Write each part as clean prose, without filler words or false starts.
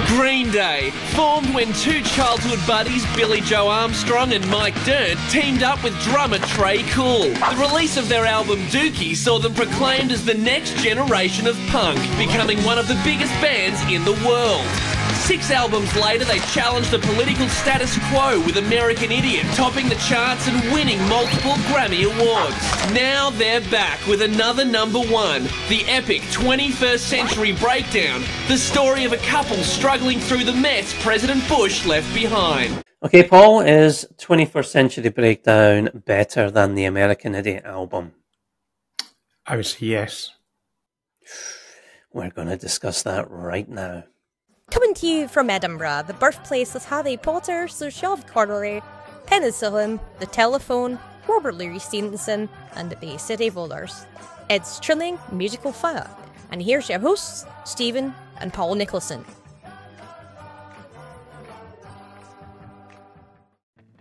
Green Day, formed when two childhood buddies, Billy Joe Armstrong and Mike Dirnt, teamed up with drummer Trey Cool. The release of their album Dookie saw them proclaimed as the next generation of punk, becoming one of the biggest bands in the world. 6 albums later, they challenged the political status quo with American Idiot, topping the charts and winning multiple Grammy Awards. Now they're back with another #1, the epic 21st Century Breakdown, the story of a couple struggling through the mess President Bush left behind. Okay, Paul, is 21st Century Breakdown better than the American Idiot album? I would say yes. We're going to discuss that right now. Coming to you from Edinburgh, the birthplace of Harry Potter, Sir Sean Connery, Penicillin, The Telephone, Robert Louis Stevenson, and the Bay City Rollers. It's Trimming Musical Fat, and here's your hosts, Stephen and Paul Nicholson.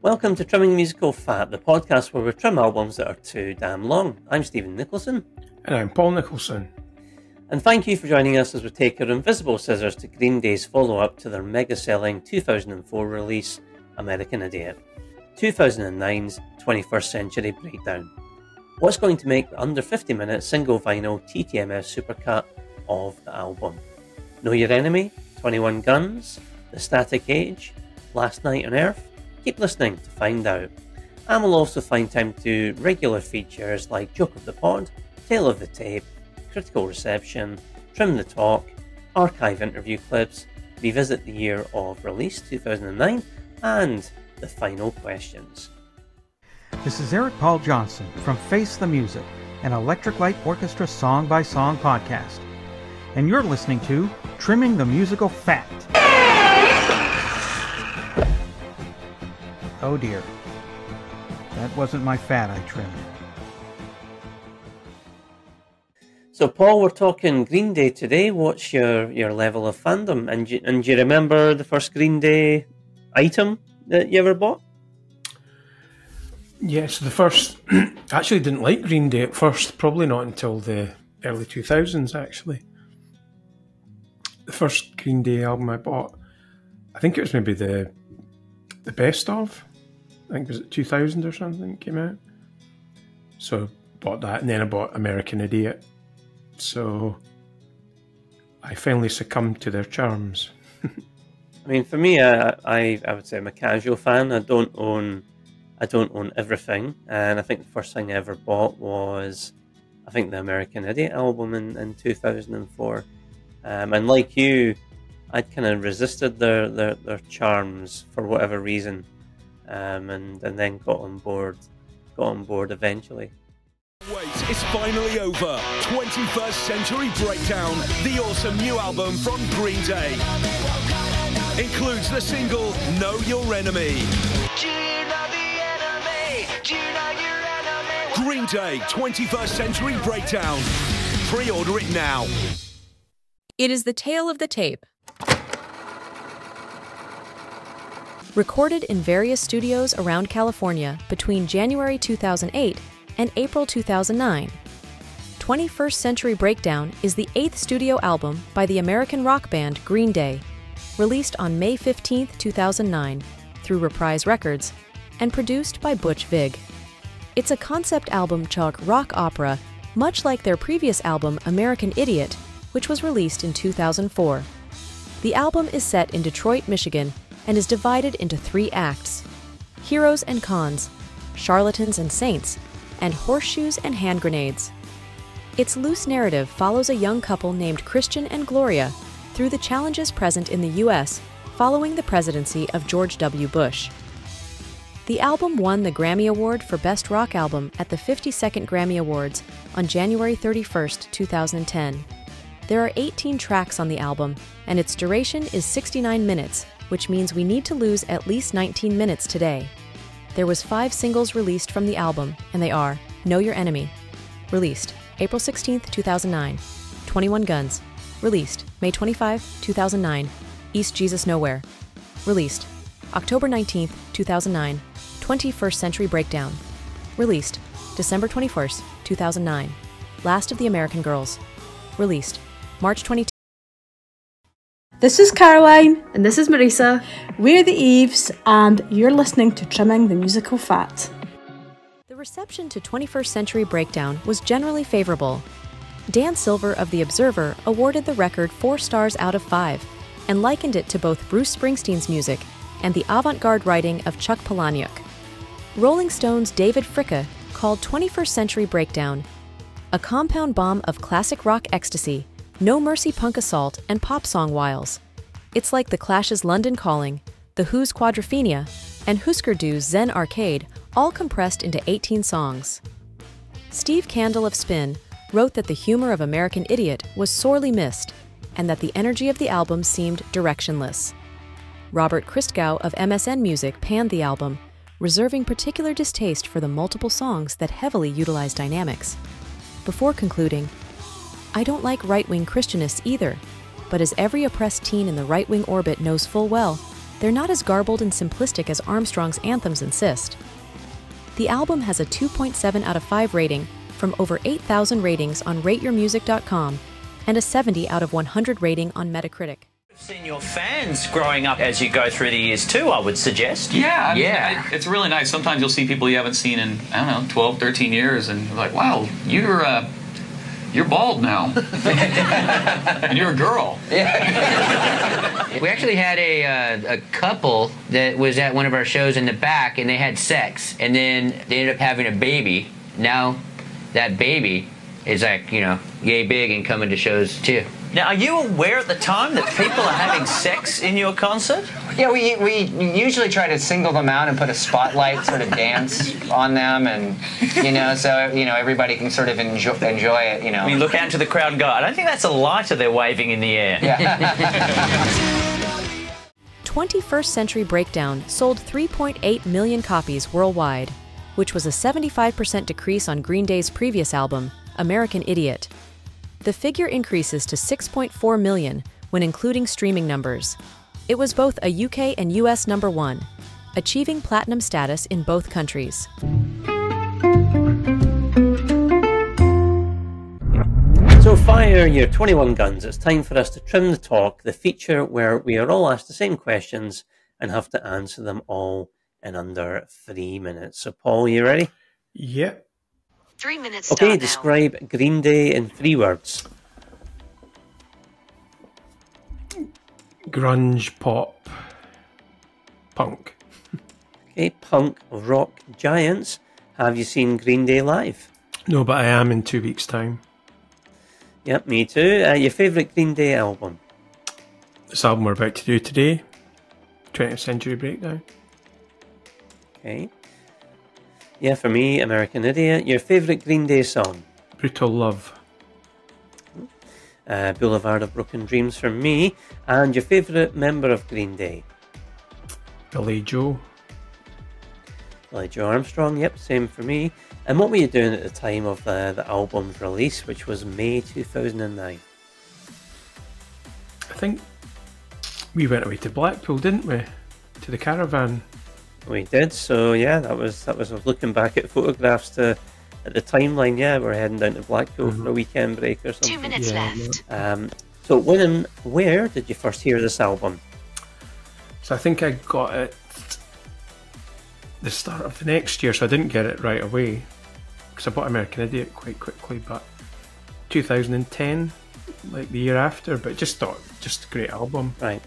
Welcome to Trimming Musical Fat, the podcast where we trim albums that are too damn long. I'm Stephen Nicholson. And I'm Paul Nicholson. And thank you for joining us as we take our invisible scissors to Green Day's follow-up to their mega-selling 2004 release, American Idiot, 2009's 21st Century Breakdown. What's going to make the under 50-minute single vinyl TTMF Supercut of the album? Know Your Enemy, 21 Guns, The Static Age, Last Night on Earth? Keep listening to find out. And we'll also find time to do regular features like Joke of the Pod, Tale of the Tape, Critical Reception, Trim the Talk, archive interview clips, revisit the year of release 2009, and the final questions. This is Eric Paul Johnson from Face the Music, an Electric Light Orchestra song-by-song podcast. And you're listening to Trimming the Musical Fat. Oh dear. That wasn't my fat I trimmed. So, Paul, we're talking Green Day today. What's your level of fandom? And do you remember the first Green Day item that you ever bought? Yes, the first... I actually didn't like Green Day at first, probably not until the early 2000s, actually. The first Green Day album I bought, I think it was maybe the best of. I think it was 2000 or something it came out. So I bought that, and then I bought American Idiot. So I finally succumbed to their charms. I mean, for me, I would say I'm a casual fan. I don't own everything, and I think the first thing I ever bought was, I think, the American Idiot album in 2004. And like you, I'd kind of resisted their charms for whatever reason, and then got on board eventually. Wait, it's finally over. 21st Century Breakdown, the awesome new album from Green Day. Includes the single Know Your Enemy. Do you know the enemy? Do you know your enemy? Green Day, 21st Century Breakdown. Pre-order it now. It is the tale of the tape. Recorded in various studios around California between January 2008 and April 2009. 21st Century Breakdown is the 8th studio album by the American rock band Green Day, released on May 15, 2009, through Reprise Records, and produced by Butch Vig. It's a concept album chalk rock opera, much like their previous album American Idiot, which was released in 2004. The album is set in Detroit, Michigan, and is divided into 3 acts: Heroes and Cons, Charlatans and Saints, and Horseshoes and Hand Grenades. Its loose narrative follows a young couple named Christian and Gloria through the challenges present in the U.S. following the presidency of George W. Bush. The album won the Grammy Award for Best Rock Album at the 52nd Grammy Awards on January 31, 2010. There are 18 tracks on the album, and its duration is 69 minutes, which means we need to lose at least 19 minutes today. There was 5 singles released from the album, and they are Know Your Enemy, released April 16, 2009, 21 Guns, released May 25, 2009, East Jesus Nowhere, released October 19, 2009, 21st Century Breakdown, released December 21, 2009, Last of the American Girls, released March 22. This is Caroline. And this is Marisa. We're the Eves, and you're listening to Trimming the Musical Fat. The reception to 21st Century Breakdown was generally favorable. Dan Silver of The Observer awarded the record 4 stars out of 5 and likened it to both Bruce Springsteen's music and the avant-garde writing of Chuck Palahniuk. Rolling Stone's David Fricke called 21st Century Breakdown a compound bomb of classic rock ecstasy, no mercy punk assault, and pop song wiles. It's like The Clash's London Calling, The Who's Quadrophenia, and Husker Du's Zen Arcade, all compressed into 18 songs. Steve Candle of Spin wrote that the humor of American Idiot was sorely missed, and that the energy of the album seemed directionless. Robert Christgau of MSN Music panned the album, reserving particular distaste for the multiple songs that heavily utilize dynamics. Before concluding, I don't like right-wing Christianists either, but as every oppressed teen in the right-wing orbit knows full well, they're not as garbled and simplistic as Armstrong's anthems insist. The album has a 2.7 out of 5 rating from over 8,000 ratings on rateyourmusic.com and a 70 out of 100 rating on Metacritic. Seen your fans growing up as you go through the years too, I would suggest. Yeah, it's really nice. Sometimes you'll see people you haven't seen in, I don't know, 12, 13 years, and you're like, wow, you're bald now. And you're a girl. We actually had a couple that was at one of our shows in the back, and they had sex, and then they ended up having a baby. Now that baby is like, you know, yay big and coming to shows too. Now, are you aware at the time that people are having sex in your concert? Yeah, we usually try to single them out and put a spotlight sort of dance on them, and, you know, so, you know, everybody can sort of enjoy it, you know. We look out into the crowd and go, I don't think that's a lighter they're waving in the air. Yeah. 21st Century Breakdown sold 3.8 million copies worldwide, which was a 75% decrease on Green Day's previous album, American Idiot. The figure increases to 6.4 million when including streaming numbers. It was both a UK and US #1, achieving platinum status in both countries. So fire your 21 guns. It's time for us to trim the talk, the feature where we are all asked the same questions and have to answer them all in under 3 minutes. So Paul, you ready? Yep. 3 minutes. Okay, describe Green Day in 3 words. Grunge, pop, punk. Okay, punk rock giants. Have you seen Green Day live? No, but I am in 2 weeks' time. Yep, me too. Your favourite Green Day album? This album we're about to do today, 20th Century Breakdown. Okay. Yeah, for me, American Idiot. Your favourite Green Day song? Brutal Love. Boulevard of Broken Dreams for me. And your favourite member of Green Day? Billy Joe. Billy Joe Armstrong, yep, same for me. And what were you doing at the time of the album's release, which was May 2009? I think we went away to Blackpool, didn't we? To the caravan. We did, so yeah, that was I was looking back at photographs at the timeline. Yeah, we're heading down to Blackpool for a weekend break or something. 2 minutes left. So when and where did you first hear this album? So I think I got it the start of the next year, so I didn't get it right away because I bought American Idiot quite quickly, but 2010, like the year after, but just a great album. Right.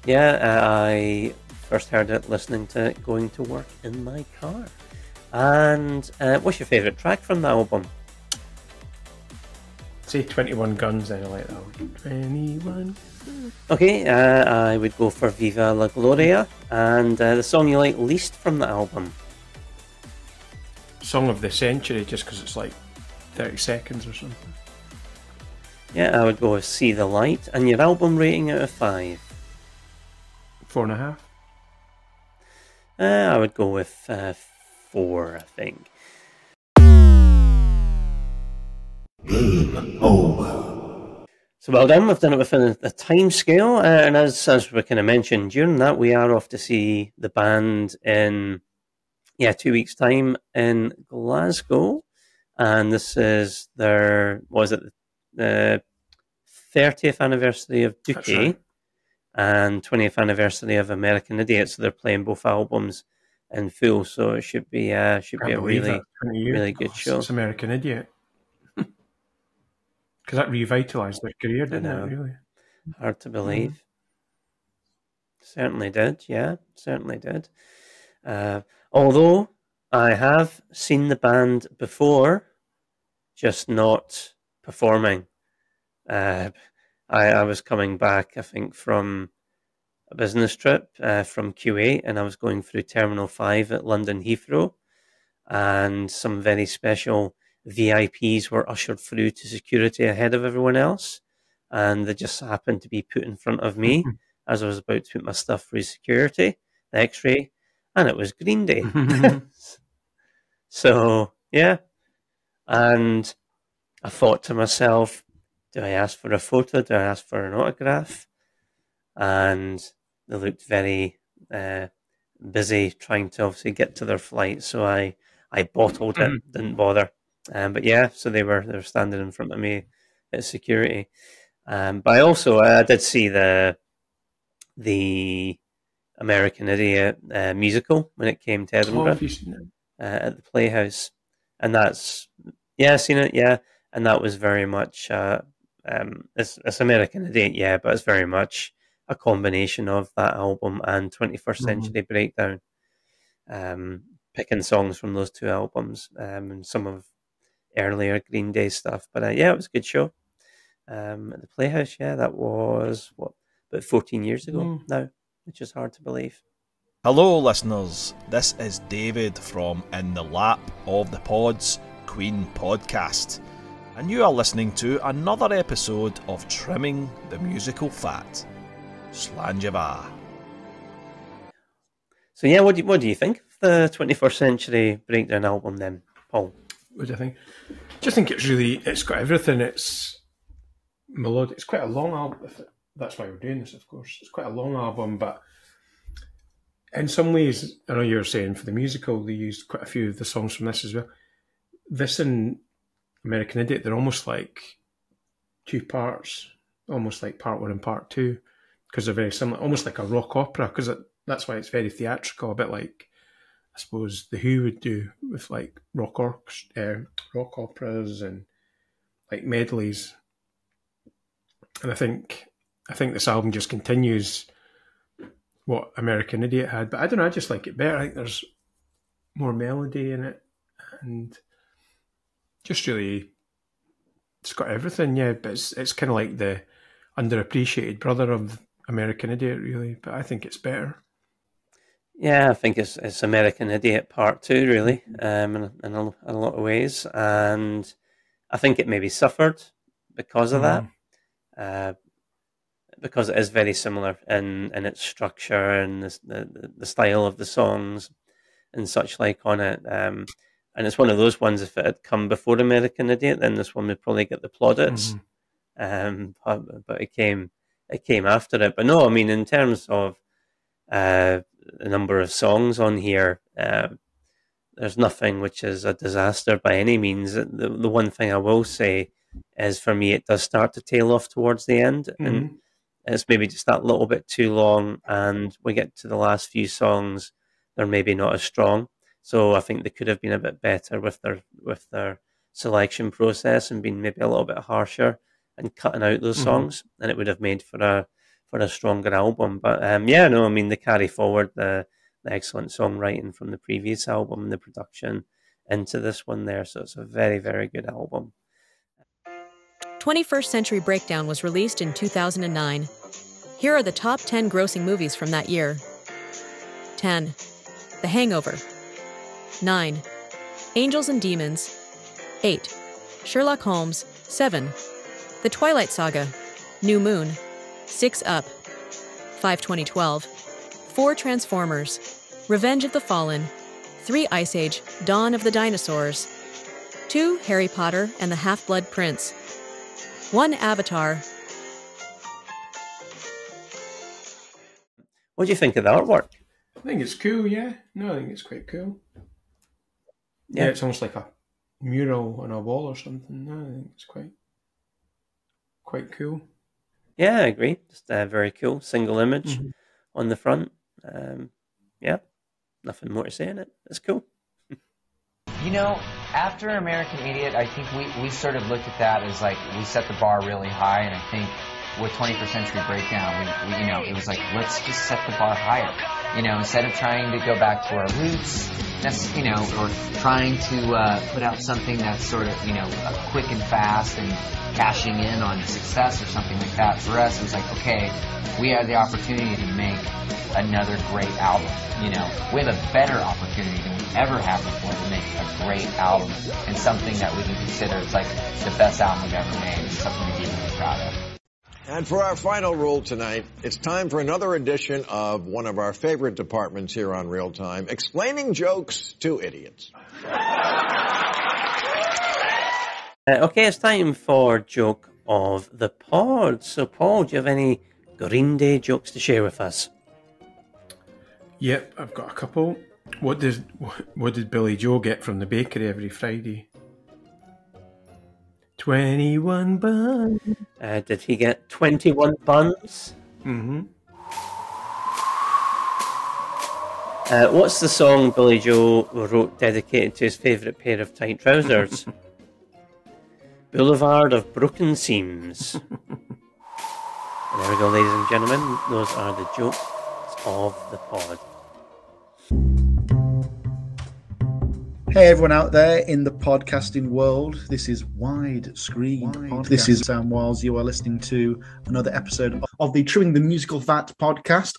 Yeah, I first heard it listening to it going to work in my car. And what's your favourite track from the album? Say 21 Guns, then I like that one. 21. Okay, I would go for Viva la Gloria. And the song you like least from the album? Song of the Century, just because it's like 30 seconds or something. Yeah, I would go with See the Light. And your album rating out of 5? 4.5. I would go with 4, I think. Game over. So well done, we've done it within the time scale, and as we kind of mentioned, during that we are off to see the band in 2 weeks' time in Glasgow, and this is their, the 30th anniversary of Dookie. Right. and 20th anniversary of American Idiot, so they're playing both albums in full. So it should be a really good show. It's American Idiot. Because that revitalised their career, didn't it, really? Hard to believe. Certainly did, yeah, certainly did. Although I have seen the band before, just not performing. I was coming back, I think, from a business trip from Kuwait, and I was going through Terminal 5 at London Heathrow, and some very special VIPs were ushered through to security ahead of everyone else, and they just happened to be put in front of me as I was about to put my stuff through security, the X-ray, and it was Green Day. So, yeah. And I thought to myself, do I ask for a photo? Do I ask for an autograph? And they looked very busy trying to obviously get to their flight, so I bottled it, didn't bother. But yeah, so they were standing in front of me at security. But I did see the American Idiot musical when it came to Edinburgh at the Playhouse, and that's seen it, and that was very much it's American Idiot, but it's very much a combination of that album and 21st Century Breakdown, picking songs from those two albums and some of earlier Green Day stuff. But it was a good show at the Playhouse. That was about 14 years ago now, which is hard to believe. Hello listeners, this is David from In the Lap of the Pods Queen podcast, and you are listening to another episode of Trimming the Musical Fat. Slanjava. So what do you think of the 21st Century Breakdown album then, Paul? What do you think? Just think it's got everything. It's melodic. It's quite a long album. That's why we're doing this, of course. It's quite a long album, but in some ways, I know you were saying for the musical, they used quite a few of the songs from this as well. This and American Idiot, they're almost like two parts, almost like part one and part two, because they're very similar, almost like a rock opera, because that's why it's very theatrical, a bit like, I suppose, The Who would do with like rock operas and like medleys. And I think this album just continues what American Idiot had, but I don't know, I just like it better. I think there's more melody in it, and just really, it's got everything, but it's kind of like the underappreciated brother of American Idiot, really, but I think it's better. Yeah, I think it's American Idiot Part 2, really, in a lot of ways, and I think it maybe suffered because of that. Because it is very similar in its structure and the style of the songs and such like on it. And it's one of those ones, if it had come before American Idiot, then this one would probably get the plaudits. But it came after it. But no, I mean, in terms of the number of songs on here, there's nothing which is a disaster by any means. The one thing I will say is, for me, it does start to tail off towards the end, and it's maybe just that little bit too long, and we get to the last few songs, they're maybe not as strong. So I think they could have been a bit better with their selection process and been maybe a little bit harsher and cutting out those songs, and it would have made for a stronger album. But I mean, they carry forward the excellent songwriting from the previous album and the production into this one there. So it's a very, very good album. 21st Century Breakdown was released in 2009. Here are the top 10 grossing movies from that year. 10. The Hangover. 9. Angels and Demons. 8. Sherlock Holmes. 7. The Twilight Saga. New Moon. 6 Up. 5 2012. 4 Transformers. Revenge of the Fallen. 3 Ice Age. Dawn of the Dinosaurs. 2 Harry Potter and the Half-Blood Prince. 1 Avatar. What do you think of the artwork? I think it's cool, I think it's quite cool. Yeah, it's almost like a mural on a wall or something. No, I think it's quite cool. Yeah, I agree. Just very cool single image on the front. Yeah, nothing more to say in it. It's cool. You know, after American Idiot, I think we sort of looked at that as like we set the bar really high, and I think with 21st Century Breakdown, we you know, it was like, let's just set the bar higher. You know, instead of trying to go back to our roots, you know, or trying to put out something that's sort of, you know, quick and fast and cashing in on success or something like that. For us, it was like, okay, we have the opportunity to make another great album. You know, we have a better opportunity than we ever had before to make a great album and something that we can consider it's like the best album we've ever made. It's something to be really proud of. And for our final rule tonight, it's time for another edition of one of our favorite departments here on Real Time, explaining jokes to idiots. Okay, it's time for Joke of the Pod. So, Paul, do you have any Green Day jokes to share with us? Yep, I've got a couple. What did Billy Joe get from the bakery every Friday? 21 buns. Did he get 21 buns? Mm-hmm. What's the song Billy Joe wrote dedicated to his favourite pair of tight trousers? Boulevard of Broken Seams. And there we go, ladies and gentlemen. Those are the jokes of the pod. Hey everyone out there in the podcasting world, this is Widescreen. This is Sam Wiles. You are listening to another episode of the Trimming the Musical Fat podcast.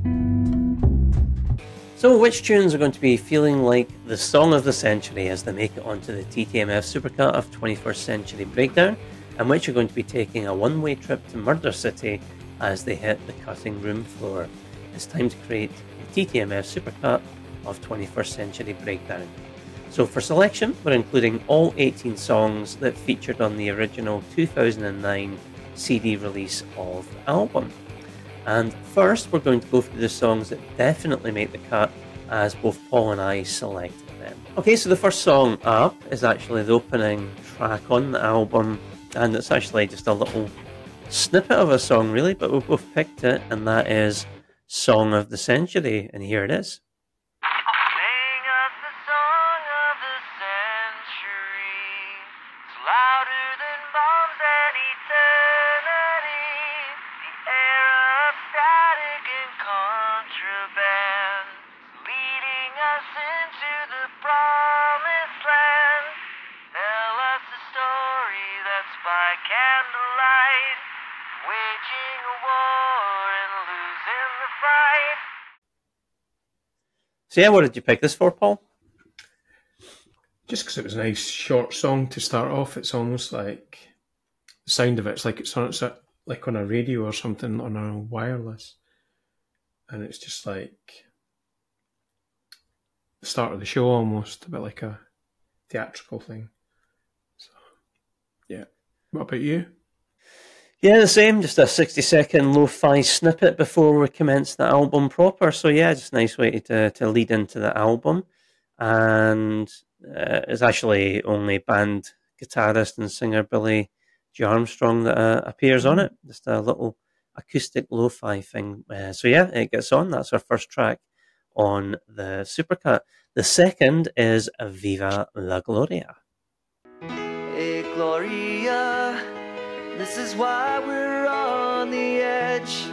So which tunes are going to be feeling like the song of the century as they make it onto the TTMF Supercut of 21st Century Breakdown, and which are going to be taking a one-way trip to Murder City as they hit the cutting room floor? It's time to create the TTMF Supercut of 21st Century Breakdown. So for selection, we're including all 18 songs that featured on the original 2009 CD release of the album. And first, we're going to go through the songs that definitely make the cut, as both Paul and I selected them. Okay, so the first song up is actually the opening track on the album, and it's actually just a little snippet of a song, really, but we've both picked it, and that is Song of the Century, and here it is. So yeah, what did you pick this for, Paul? Just because it was a nice short song to start off. It's almost like the sound of it's like it's like on a radio or something on a wireless, and it's just like the start of the show, almost a bit like a theatrical thing. So yeah, what about you? Yeah, the same, just a 60-second lo-fi snippet before we commence the album proper. So yeah, just a nice way to lead into the album. And it's actually only band guitarist and singer Billy Joe Armstrong that appears on it. Just a little acoustic lo-fi thing. So yeah, it gets on. That's our first track on the Supercut. The second is Viva la Gloria. Hey Gloria, this is why we're on the edge.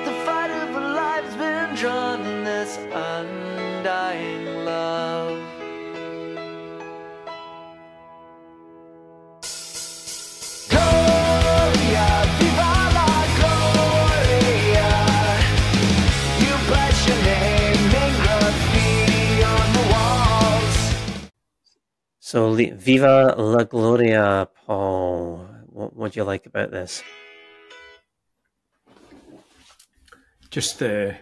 The fight of a life has been drawn in this undying love. Gloria, viva la Gloria. You bless your name in graffiti on the walls. So Viva la Gloria, Paul. What do you like about this? Just the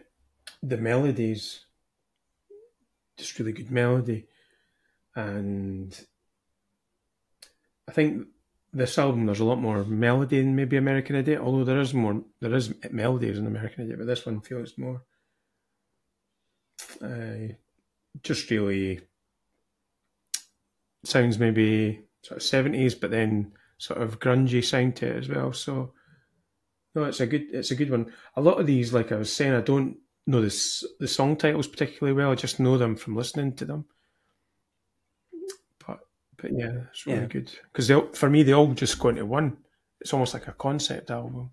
melodies, just really good melody, and I think this album there's a lot more melody than maybe American Idiot, although there is melodies in American Idiot, but this one feels more just really sounds maybe sort of 70s, but then sort of grungy sound to it as well. So No, it's a good one. A lot of these, like I was saying, I don't know the song titles particularly well. I just know them from listening to them. But yeah, it's really good because for me they all just go into one. It's almost like a concept album.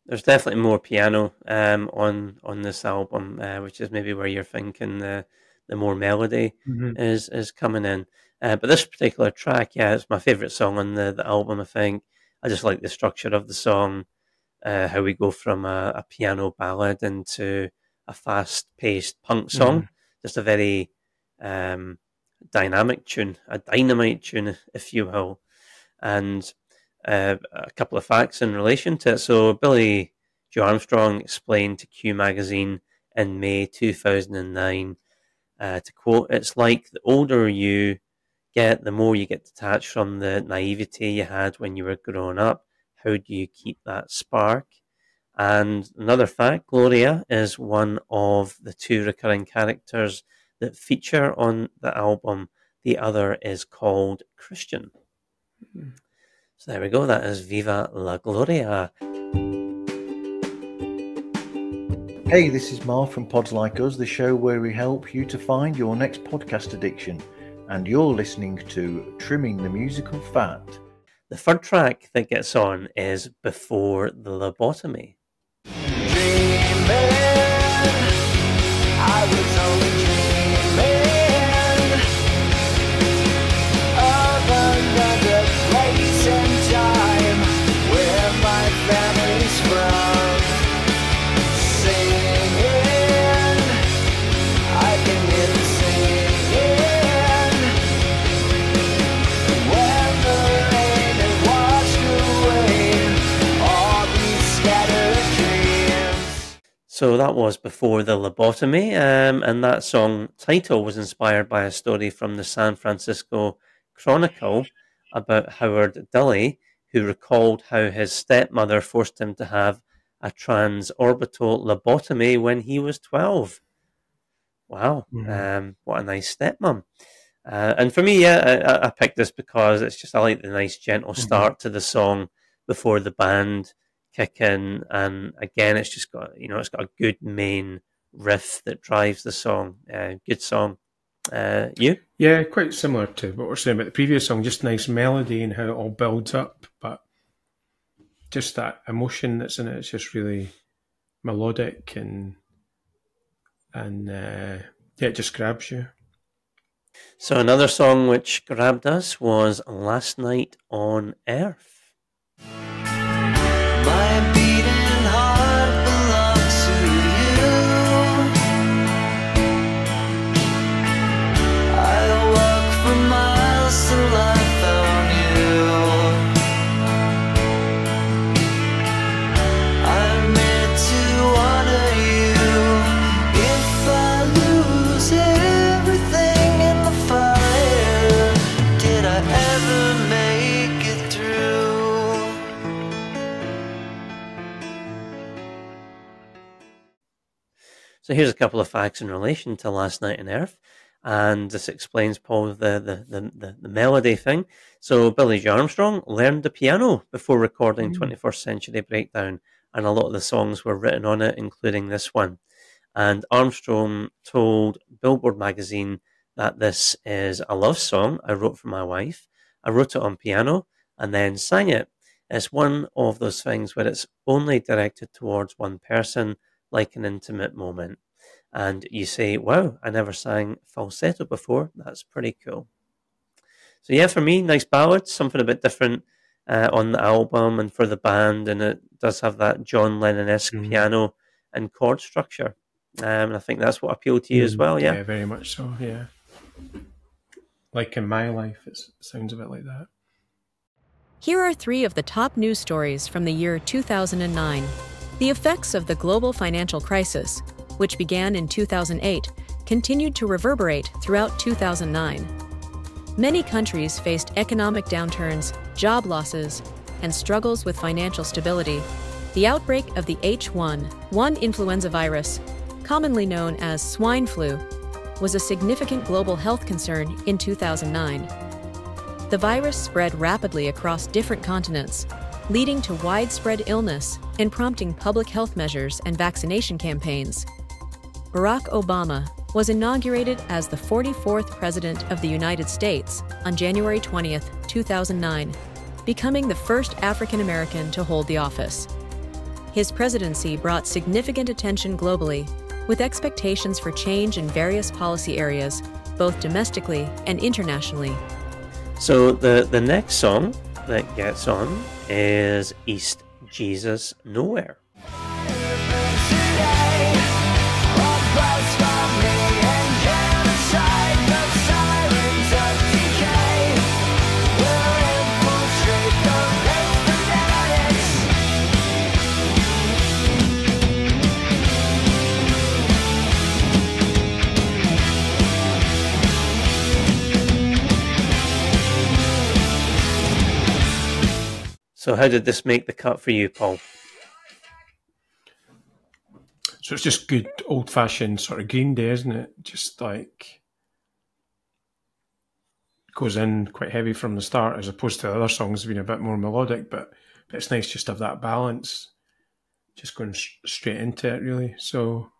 There's definitely more piano on this album, which is maybe where you're thinking the more melody is coming in. But this particular track, it's my favourite song on the album. I think I just like the structure of the song, how we go from a piano ballad into a fast-paced punk song. Just a very dynamic tune, a dynamite tune, if you will. And a couple of facts in relation to it. So Billy Joe Armstrong explained to Q Magazine in May 2009, to quote, "It's like the older you get, the more you get detached from the naivety you had when you were growing up. How do you keep that spark?" And another fact, Gloria is one of the two recurring characters that feature on the album. The other is called Christian. So there we go. That is Viva la Gloria. Hey, this is Marv from Pods Like Us, the show where we help you to find your next podcast addiction. And you're listening to Trimming the Musical Fat. The third track that gets on is Before the Lobotomy. I was only dreaming of another place and time where my family's from. Singing, I can hear the singing when the rain had washed away all these scattered dreams. So that was Before the Lobotomy, and that song title was inspired by a story from the San Francisco Chronicle about Howard Dilley, who recalled how his stepmother forced him to have a transorbital lobotomy when he was 12. Wow, what a nice stepmom. And for me, I picked this because it's just, I like the nice gentle start to the song before the band kick in, and again it's just got, it's got a good main riff that drives the song. Good song. You? Yeah, quite similar to what we're saying about the previous song, just nice melody and how it all builds up, but just that emotion that's in it, it's just really melodic and it just grabs you. So another song which grabbed us was Last Night on Earth. My beating heart belongs to you. I walked for miles till I found you. I'm meant to honor you. If I lose everything in the fire, did I ever make it through? So here's a couple of facts in relation to Last Night on Earth, and this explains, Paul, the melody thing. So Billy Joe Armstrong learned the piano before recording 21st Century Breakdown, and a lot of the songs were written on it, including this one. And Armstrong told Billboard magazine that this is a love song I wrote for my wife. I wrote it on piano and then sang it. It's one of those things where it's only directed towards one person, like an intimate moment. And you say, wow, I never sang falsetto before. That's pretty cool. So yeah, for me, nice ballad, something a bit different on the album and for the band. And it does have that John Lennon-esque piano and chord structure. And I think that's what appealed to you as well, yeah? Yeah, very much so, yeah. Like In My Life, it sounds a bit like that. Here are three of the top news stories from the year 2009. The effects of the global financial crisis, which began in 2008, continued to reverberate throughout 2009. Many countries faced economic downturns, job losses, and struggles with financial stability. The outbreak of the H1N1 influenza virus, commonly known as swine flu, was a significant global health concern in 2009. The virus spread rapidly across different continents, leading to widespread illness and prompting public health measures and vaccination campaigns. Barack Obama was inaugurated as the 44th President of the United States on January 20th, 2009, becoming the first African American to hold the office. His presidency brought significant attention globally, with expectations for change in various policy areas, both domestically and internationally. So the next song that gets on is East Jesus Nowhere. So how did this make the cut for you, Paul? So it's just good old-fashioned sort of Green Day, isn't it? Just like goes in quite heavy from the start, as opposed to the other songs being a bit more melodic. But it's nice just to have that balance, just going straight into it, really. So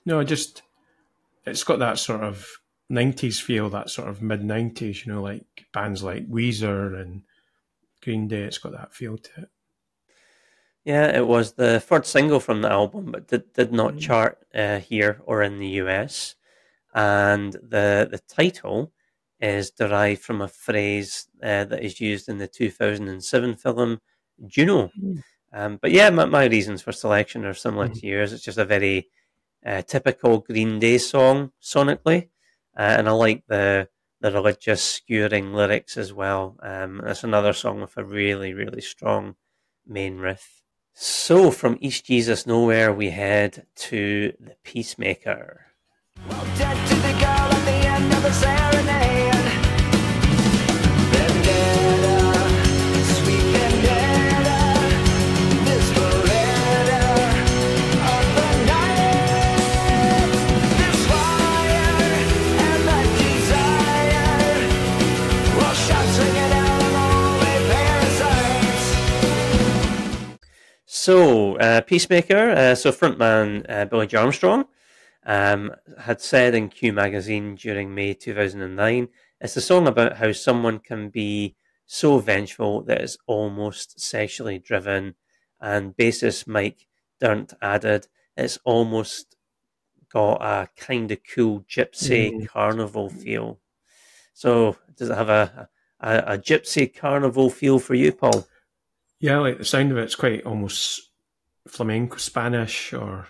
no, it's got that sort of 90s feel, that sort of mid-90s, you know, like bands like Weezer and Green Day. It's got that feel to it. Yeah, it was the third single from the album, but did not chart here or in the US. And the title is derived from a phrase that is used in the 2007 film Juno. But yeah, my reasons for selection are similar to yours. It's just a very typical Green Day song sonically, and I like the religious skewering lyrics as well. It's another song with a really, really strong main riff. So from East Jesus Nowhere, we head to the Peacemaker. Dead to the girl at the end of the serenade. Vendetta, sweet vendetta, this vendetta of the night. This fire and that desire, well, shots ringing out of all their parasites. So, Peacemaker, so frontman Billy Joe Armstrong had said in Q magazine during May 2009, it's a song about how someone can be so vengeful that it's almost sexually driven, and bassist Mike Dirnt added, it's almost got a kind of cool gypsy carnival feel. So, does it have a gypsy carnival feel for you, Paul? Yeah, I like the sound of it. It's quite almost flamenco Spanish or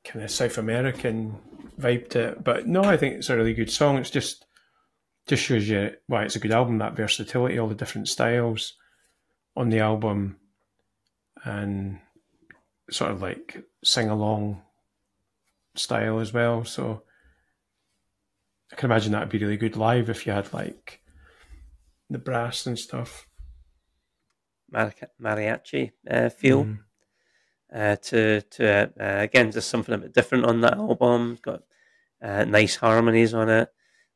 kind of South American vibe to it. But no, I think it's a really good song. It's just shows you why it's a good album, that versatility, all the different styles on the album, and sort of like sing-along style as well. So I can imagine that would be really good live if you had like the brass and stuff. Mariachi feel to it. Again, just something a bit different on that album. It's got nice harmonies on it.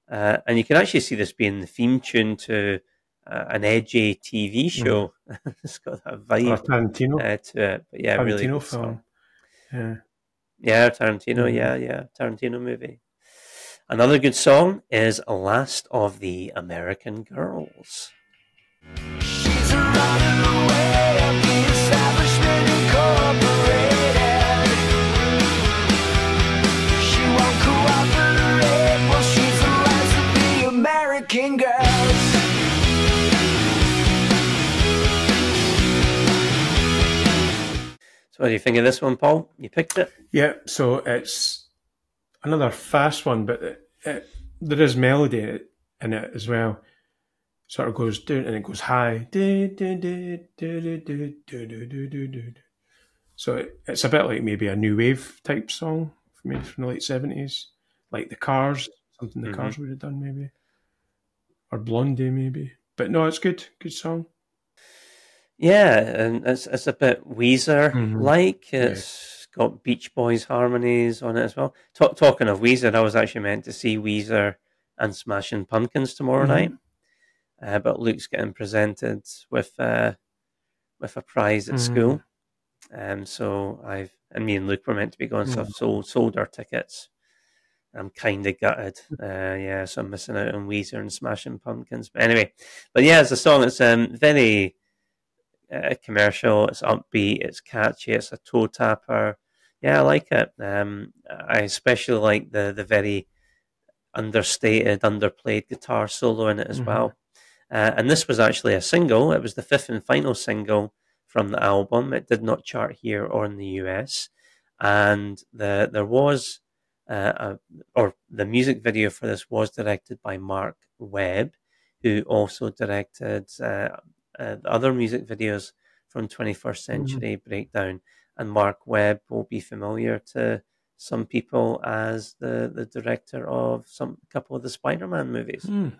And you can actually see this being the theme tune to an edgy TV show. It's got that vibe to it. But yeah, really good song. Yeah, Tarantino. Yeah, Tarantino movie. Another good song is Last of the American Girls. She's running away of the establishment incorporated. She won't cooperate. Well, she's the last of the American girls. So what do you think of this one, Paul? You picked it? Yeah, so it's another fast one, but there is melody in it as well. Sort of goes down and it goes high. So it's a bit like maybe a new wave type song maybe from the late 70s, like the Cars, something the Cars would have done maybe, or Blondie maybe. But no, it's good song. Yeah, and it's a bit Weezer-like. It's got Beach Boys harmonies on it as well. Talking of Weezer, I was actually meant to see Weezer and Smashing Pumpkins tomorrow night. but Luke's getting presented with a prize at school. So me and Luke were meant to be going, so I've sold our tickets. I'm kind of gutted. So I'm missing out on Weezer and Smashing Pumpkins. But anyway, it's a song that's very commercial. It's upbeat. It's catchy. It's a toe tapper. Yeah, I like it. I especially like the very understated, underplayed guitar solo in it as well. And this was actually a single. It was the 5th and final single from the album. It did not chart here or in the US. And there was... the music video for this was directed by Mark Webb, who also directed the other music videos from 21st Century Breakdown. And Mark Webb will be familiar to some people as the director of a couple of the Spider-Man movies. He's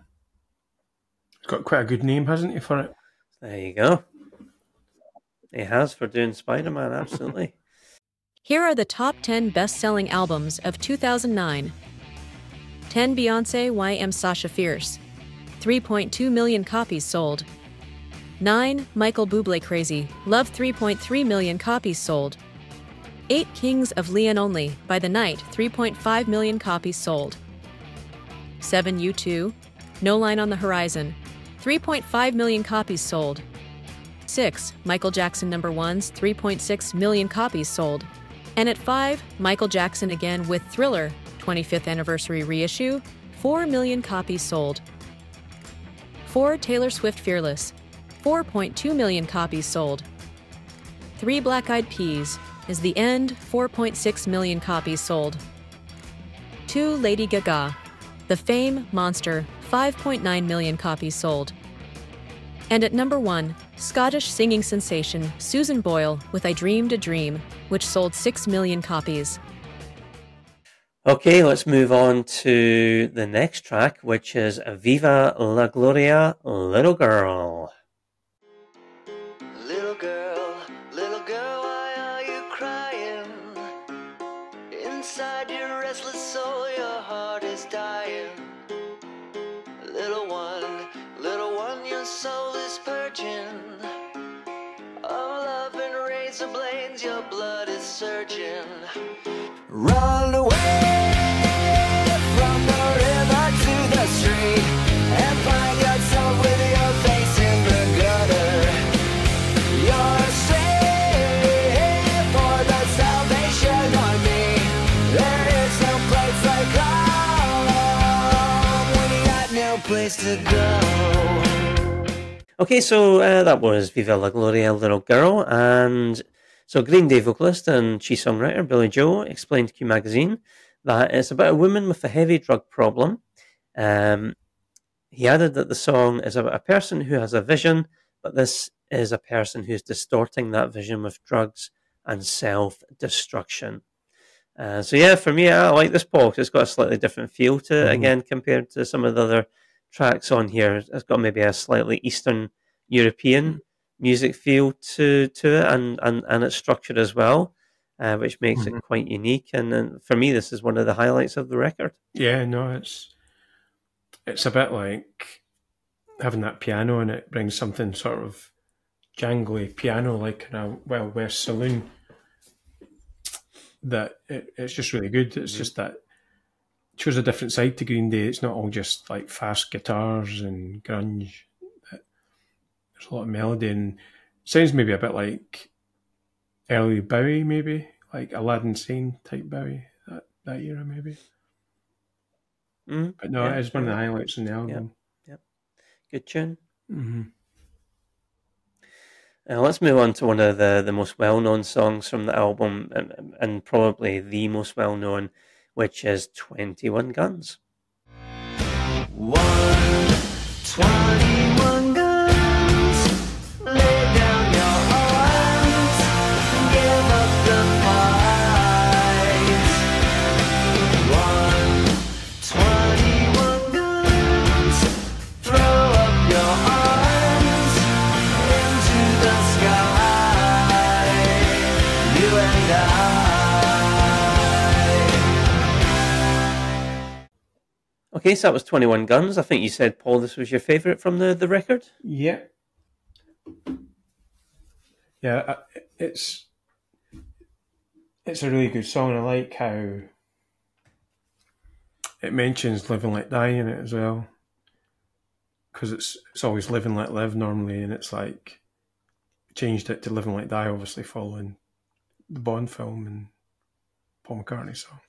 got quite a good name, hasn't he, for it? There you go. He has for doing Spider-Man, absolutely. Here are the top 10 best-selling albums of 2009. 10 Beyoncé, Why Am Sasha Fierce, 3.2 million copies sold. 9 Michael Bublé Crazy, Love, 3.3 million copies sold. 8 Kings of Leon Only, By the Night, 3.5 million copies sold. 7 U2, No Line on the Horizon, 3.5 million copies sold. 6 Michael Jackson No. 1's, 3.6 million copies sold. And at 5, Michael Jackson Again with Thriller, 25th anniversary reissue, 4 million copies sold. 4 Taylor Swift Fearless, 4.2 million copies sold. 3 Black Eyed Peas, Is the End, 4.6 million copies sold. 2 Lady Gaga, The Fame Monster, 5.9 million copies sold. And at number 1, Scottish singing sensation Susan Boyle with I Dreamed a Dream, which sold 6 million copies. Okay, let's move on to the next track, which is Viva la Gloria, Little Girl. Little girl, why are you crying? Inside your restless soul, your heart is dying. Little one, your soul is purging. Of love and razor blades, your blood is surging. Run away from the river to the street and find yourself with your face in the gutter. You're saved for the Salvation Army. There is no place like home when you got no place to go. Okay, so that was Viva la Gloria, Little Girl, and so Green Day vocalist and she-songwriter Billie Joe explained to Q Magazine that it's about a woman with a heavy drug problem. He added that the song is about a person who has a vision, but this is a person who's distorting that vision with drugs and self-destruction. So yeah, for me, I like this, Paul, because it's got a slightly different feel to it, again, compared to some of the other tracks on here. It's got maybe a slightly Eastern European music feel to it, and its structure as well, which makes it quite unique. And for me, this is one of the highlights of the record. Yeah, no, it's a bit like having that piano, and it brings something sort of jangly piano, like in a Wild West saloon. That it's just really good. It's just that it shows a different side to Green Day. It's not all just like fast guitars and grunge. There's a lot of melody, and sounds maybe a bit like early Bowie, maybe like Aladdin Sane type Bowie, that era maybe. But no, it is one of the highlights in the album. Yep. Good tune. Let's move on to one of the most well-known songs from the album, and probably the most well-known, which is 21 Guns. 21 guns, lay down your arms, give up the fight. 21 guns, throw up your arms into the sky, you and I. Okay, so that was 21 Guns. I think you said, Paul, this was your favourite from the record? Yeah. Yeah, it's a really good song. I like how it mentions Living Let Die in it as well. Because it's always Living Let Live normally, and it's like changed it to Living Let Die, obviously following the Bond film and Paul McCartney song.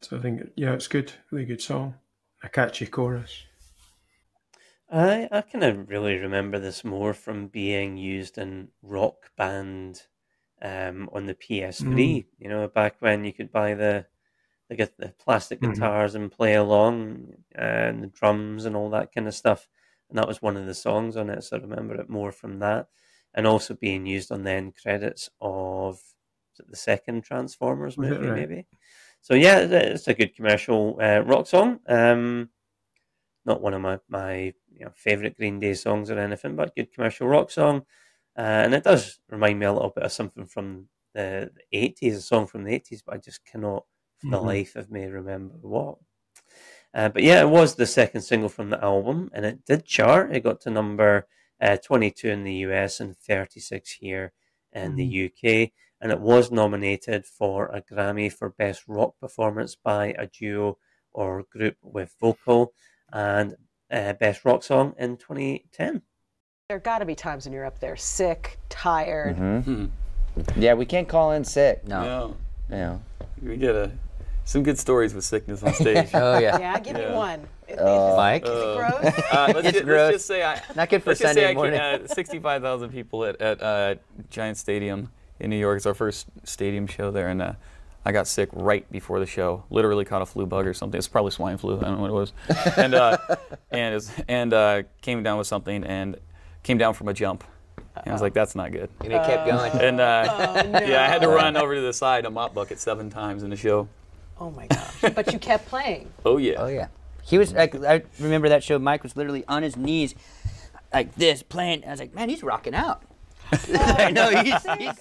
So I think, yeah, it's good, really good song. A catchy chorus. I kind of really remember this more from being used in Rock Band on the PS3. You know, back when you could buy the plastic guitars and play along, and the drums and all that kind of stuff. And that was one of the songs on it, so I remember it more from that. And also being used on the end credits of the second Transformers movie, Right? maybe. So yeah, it's a good commercial rock song. Not one of my favourite Green Day songs or anything, but good commercial rock song. And it does remind me a little bit of something from the 80s, a song from the 80s, but I just cannot for the life of me remember what. But yeah, it was the second single from the album, and it did chart. It got to number 22 in the US and 36 here in the UK. And it was nominated for a Grammy for Best Rock Performance by a Duo or Group with Vocal, and Best Rock Song in 2010. There got to be times when you're up there sick, tired. Yeah, we can't call in sick. No. Yeah. We get some good stories with sickness on stage. Yeah, give me one. Mike? Is it gross? Let's just say not good for Sunday morning. 65,000 people at Giant Stadium in New York. It's our first stadium show there, and I got sick right before the show. Literally caught a flu bug or something. It's probably swine flu. I don't know what it was. and came down with something and came down from a jump. And I was like, that's not good. And it kept going. And yeah, I had to run over to the side a mop bucket 7 times in the show. Oh my gosh! But you kept playing. Oh yeah. Oh yeah. He was like, I remember that show. Mike was literally on his knees, like this, playing. I was like, man, he's rocking out. I know he's sick.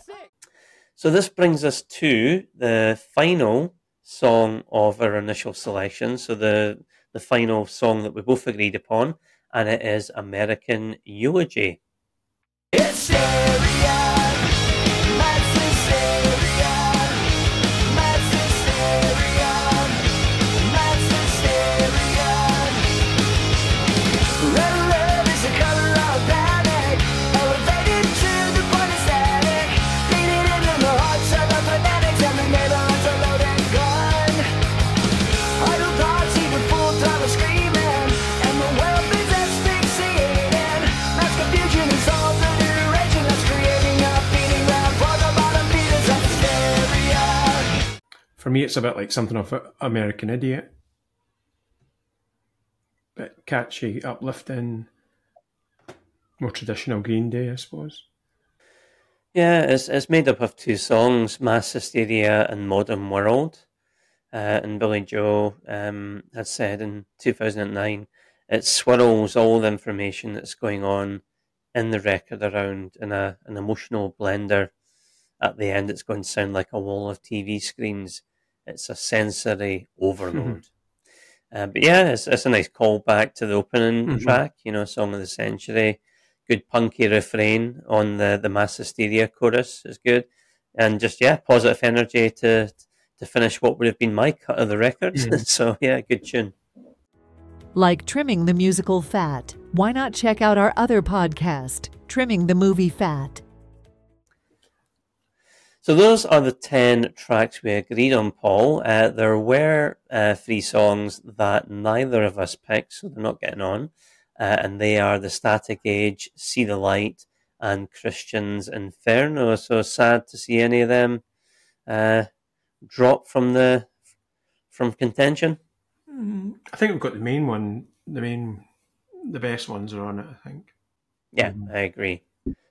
So this brings us to the final song of our initial selection. So the final song that we both agreed upon, and it is American Eulogy. For me, it's a bit like something of American Idiot. Bit catchy, uplifting, more traditional Green Day, I suppose. Yeah, it's made up of 2 songs, Mass Hysteria and Modern World. And Billy Joe had said in 2009, it swirls all the information that's going on in the record around in an emotional blender. At the end, it's going to sound like a wall of TV screens. It's a sensory overload. But yeah, it's a nice callback to the opening track, Song of the Century. Good punky refrain on the Mass Hysteria chorus is good. And just, positive energy to finish what would have been my cut of the record. So yeah, good tune. Like Trimming the Musical Fat, why not check out our other podcast, Trimming the Movie Fat? So those are the 10 tracks we agreed on, Paul. There were 3 songs that neither of us picked, so they're not getting on. And they are The Static Age, See the Light, and Christian's Inferno. So sad to see any of them drop from contention. I think we've got the main one. The best ones are on it, I think. Yeah, I agree.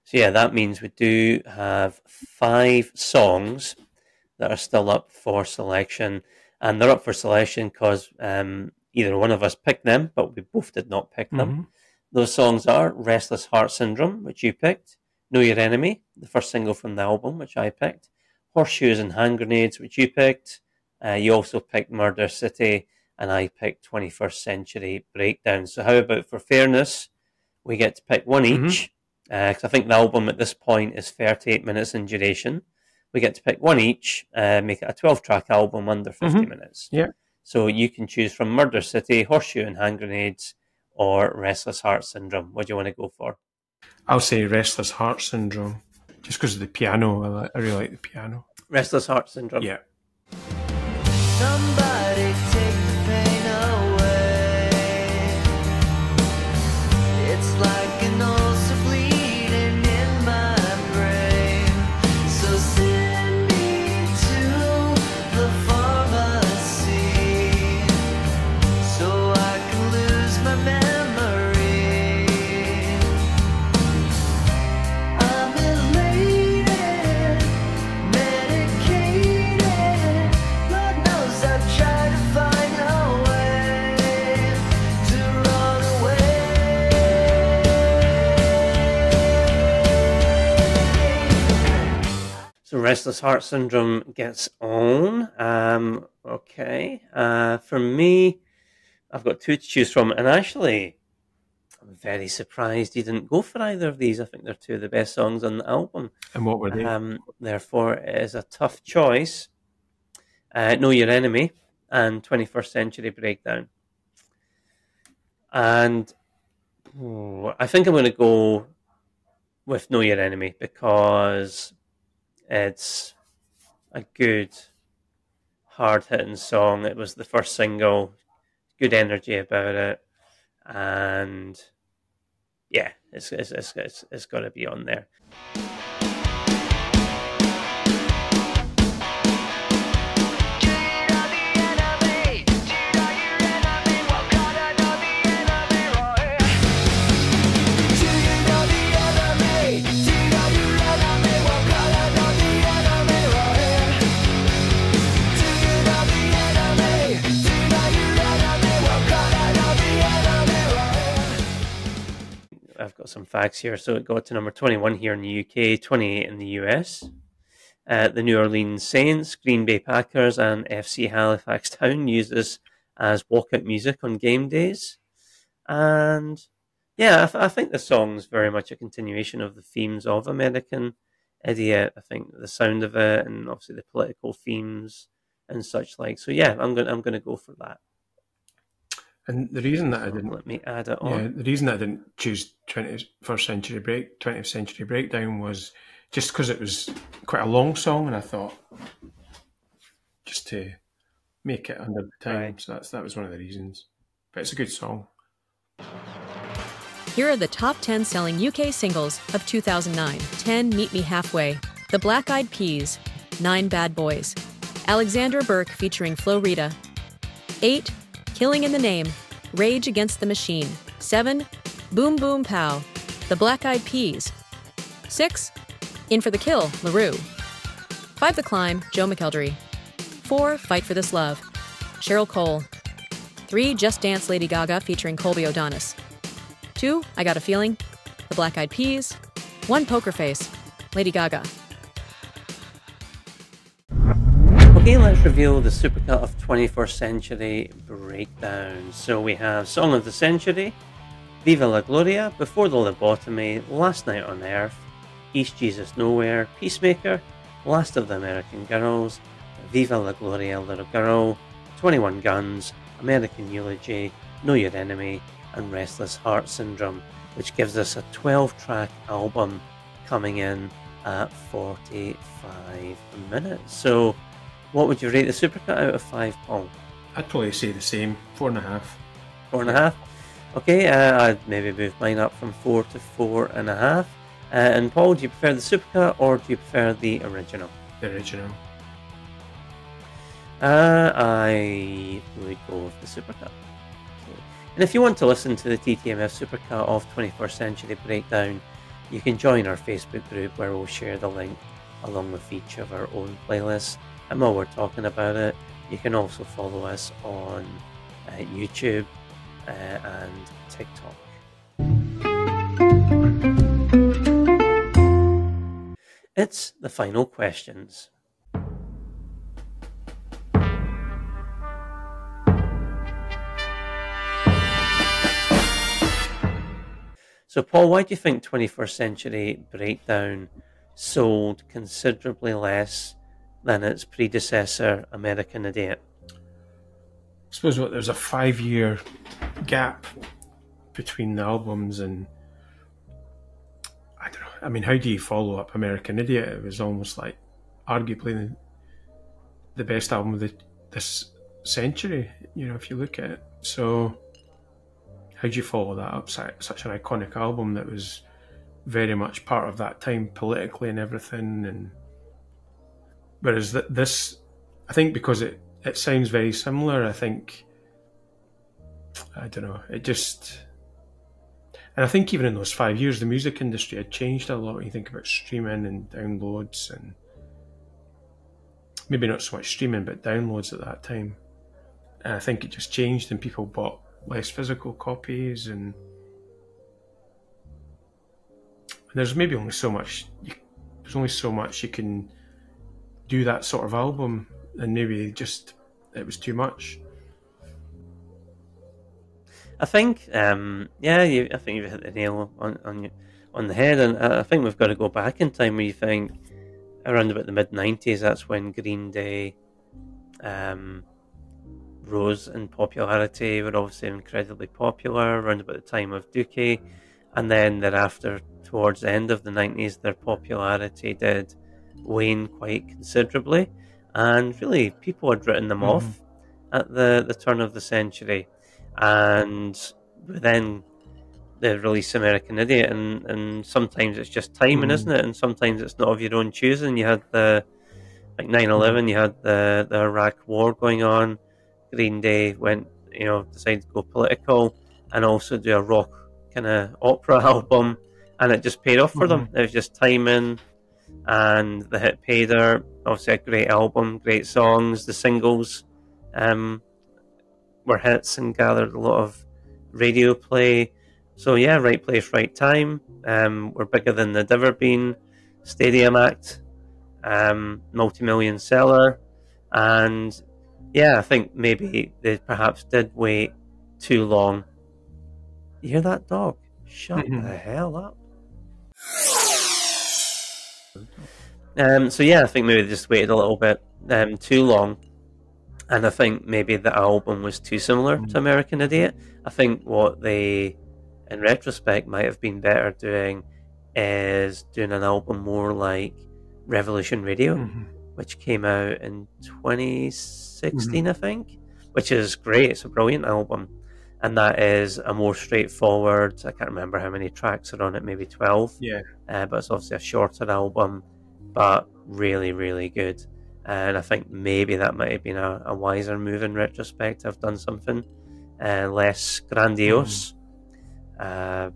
So yeah, that means we do have 5 songs that are still up for selection, and they're up for selection because either one of us picked them, but we both did not pick them. Those songs are Restless Heart Syndrome, which you picked, Know Your Enemy, the first single from the album, which I picked, Horseshoes and Hand Grenades, which you picked. You also picked Murder City and I picked 21st Century Breakdown. So how about, for fairness, we get to pick one each, because I think the album at this point is 38 minutes in duration. We get to pick one each, make it a 12-track album under 50 minutes. Yeah. So you can choose from Murder City, Horseshoe and Hand Grenades, or Restless Heart Syndrome. What do you want to go for? I'll say Restless Heart Syndrome, just because of the piano. I really like the piano. Restless Heart Syndrome. Yeah. Somebody take the pain away. It's like an ulcer bleeding in my brain. So send me to the pharmacy so I can lose my memory. I'm elated, medicated. Lord knows I've tried to find a way to run away. So Restless Heart Syndrome gets on. Okay. For me, I've got two to choose from, and actually, I'm very surprised you didn't go for either of these. I think they're two of the best songs on the album. And what were they? Therefore, it is a tough choice. Know Your Enemy and 21st Century Breakdown. And I think I'm going to go with Know Your Enemy, because it's a good, hard-hitting song. It was the first single, good energy about it, and yeah, it's got to be on there. I've got some facts here. So it got to number 21 here in the UK, 28 in the US. The New Orleans Saints, Green Bay Packers, and FC Halifax Town use this as walkout music on game days. And yeah, I think the song's very much a continuation of the themes of American Idiot. I think the sound of it, and obviously the political themes and such like. So yeah, I'm gonna go for that. And the reason that I didn't let me add it on. Yeah, the reason that I didn't choose 20th Century Breakdown was just because it was quite a long song, and I thought just to make it under the time. Right. So that was one of the reasons. But it's a good song. Here are the top 10 selling UK singles of 2009. 10, Meet Me Halfway. The Black Eyed Peas, 9 Bad Boys. Alexandra Burke featuring Flo Rida. 8, Killing in the Name, Rage Against the Machine. 7, Boom Boom Pow, The Black Eyed Peas. 6, In for the Kill, LaRue. 5, The Climb, Joe McElderry. 4, Fight for This Love, Cheryl Cole. 3, Just Dance, Lady Gaga featuring Colby O'Donis. 2, I Got a Feeling, The Black Eyed Peas. 1, Poker Face, Lady Gaga. Okay, let's reveal the supercut of 21st Century Breakdown. So we have Song of the Century, Viva La Gloria, Before the Lobotomy, Last Night on Earth, East Jesus Nowhere, Peacemaker, Last of the American Girls, Viva La Gloria, Little Girl, 21 Guns, American Eulogy, Know Your Enemy, and Restless Heart Syndrome, which gives us a 12-track album coming in at 45 minutes. So what would you rate the supercut out of 5, Paul? I'd probably say the same, 4.5. 4.5? Okay, I'd maybe move mine up from 4 to 4.5. And Paul, do you prefer the supercut or do you prefer the original? The original. I would go with the supercut. Okay. And if you want to listen to the TTMF supercut of 21st Century Breakdown, you can join our Facebook group where we'll share the link along with each of our own playlists. And while we're talking about it, you can also follow us on YouTube and TikTok. It's the final questions. So, Paul, why do you think 21st Century Breakdown sold considerably less than its predecessor, American Idiot? I suppose there's a 5-year gap between the albums, and I don't know. I mean, how do you follow up American Idiot? It was almost like arguably the best album of this century, if you look at it. So how do you follow that up? Such an iconic album that was very much part of that time politically and everything. And whereas this, I think because it sounds very similar, I don't know, it just... And I think even in those 5 years, the music industry had changed a lot. When you think about streaming and downloads, and maybe not so much streaming, but downloads at that time. And I think it just changed, and people bought less physical copies, and there's maybe only so much. There's only so much you can do that sort of album, and maybe just it was too much. I think, I think you've hit the nail on the head, and I think we've got to go back in time where you think around about the mid-90s, that's when Green Day rose in popularity, were obviously incredibly popular around about the time of Dookie, and then thereafter, towards the end of the 90s, their popularity did wane quite considerably, and really people had written them off at the turn of the century. And then they release American Idiot, and sometimes it's just timing, isn't it? And sometimes it's not of your own choosing. You had the 9/11, you had the Iraq War going on. Green Day went, decided to go political and also do a rock kind of opera album, and it just paid off for them. It was just timing, and the hit paid her. Obviously, a great album, great songs. The singles were hits and gathered a lot of radio play. So yeah, right place, right time. We're bigger than they'd ever been. Stadium act, multi-million seller, and yeah, I think maybe they perhaps did wait too long. You hear that dog? Shut the hell up. So yeah, I think maybe they just waited a little bit too long. And I think maybe the album was too similar to American Idiot. I think what they, in retrospect, might have been better doing is doing an album more like Revolution Radio, which came out in 2016, I think, which is great. It's a brilliant album. And that is a more straightforward, I can't remember how many tracks are on it, maybe 12. Yeah. But it's obviously a shorter album, but really, really good. And I think maybe that might have been a wiser move in retrospect. I've done something less grandiose to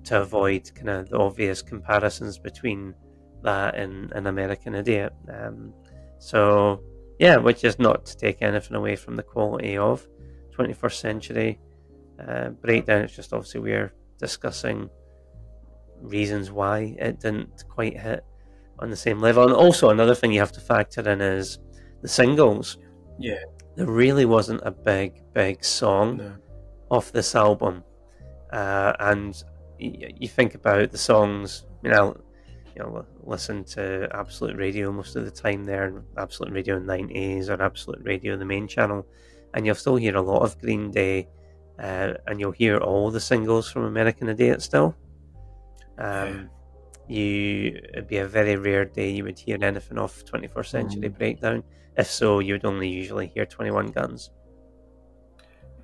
avoid kind of the obvious comparisons between that and American Idiot. So, yeah, which is not to take anything away from the quality of 21st Century Breakdown. It's just obviously we're discussing reasons why it didn't quite hit on the same level. And also another thing you have to factor in is the singles. Yeah. There really wasn't a big song off this album. And you think about the songs, listen to Absolute Radio most of the time there, Absolute Radio 90s or Absolute Radio, the main channel, and you'll still hear a lot of Green Day, and you'll hear all the singles from American Idiot still. It'd be a very rare day you would hear anything off 21st Century Breakdown. If so, you would only usually hear 21 Guns.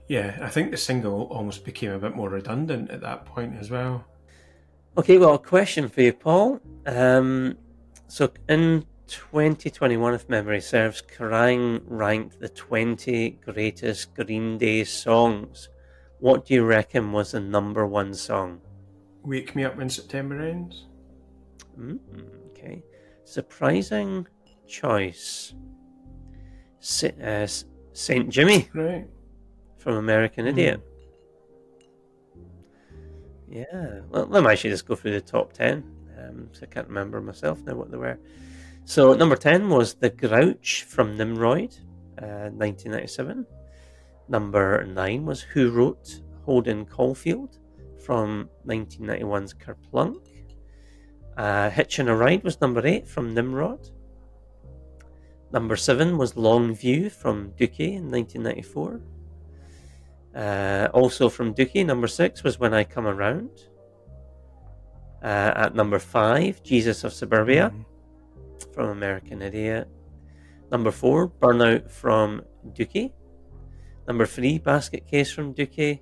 Yeah, I think the single almost became a bit more redundant at that point as well. Okay, well, a question for you, Paul. So in 2021, if memory serves, Kerrang ranked the 20 greatest Green Day songs. What do you reckon was the #1 song? Wake Me Up When September Ends. Okay, surprising choice. Saint Jimmy, right, from American Idiot. Yeah, well, let me actually just go through the top 10. So I can't remember myself now what they were. So number 10 was The Grouch from Nimrod, 1997. Number 9 was Who Wrote Holden Caulfield from 1991's Kerplunk. Hitchin' a Ride was number 8 from Nimrod. Number 7 was Long View from Dookie in 1994. Also from Dookie, number 6 was When I Come Around. At number 5, Jesus of Suburbia from American Idiot. Number 4, Burnout from Dookie. Number 3, Basket Case from Dookie.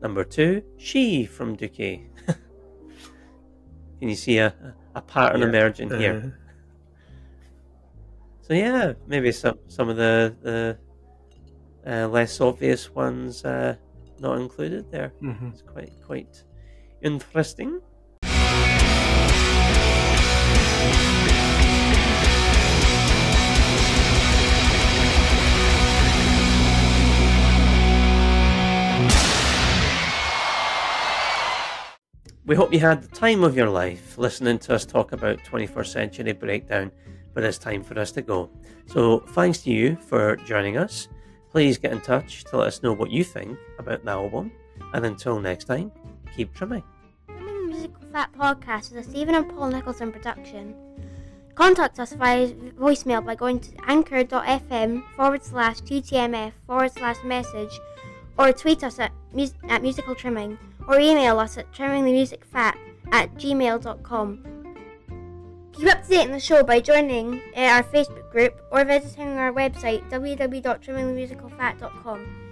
Number 2, She from Dookie. Can you see a pattern emerging here? So yeah, maybe some of the less obvious ones not included there. It's quite interesting. We hope you had the time of your life listening to us talk about 21st Century Breakdown, but it's time for us to go. So thanks to you for joining us. Please get in touch to let us know what you think about the album. And until next time, keep trimming. Trimming the Musical Fat Podcast is a Stephen and Paul Nicholson production. Contact us via voicemail by going to anchor.fm/TTMF/message, or tweet us at Musical Trimming, or email us at trimmingthemusicfat@gmail.com. Keep up to date on the show by joining our Facebook group or visiting our website www.trimmingthemusicalfat.com.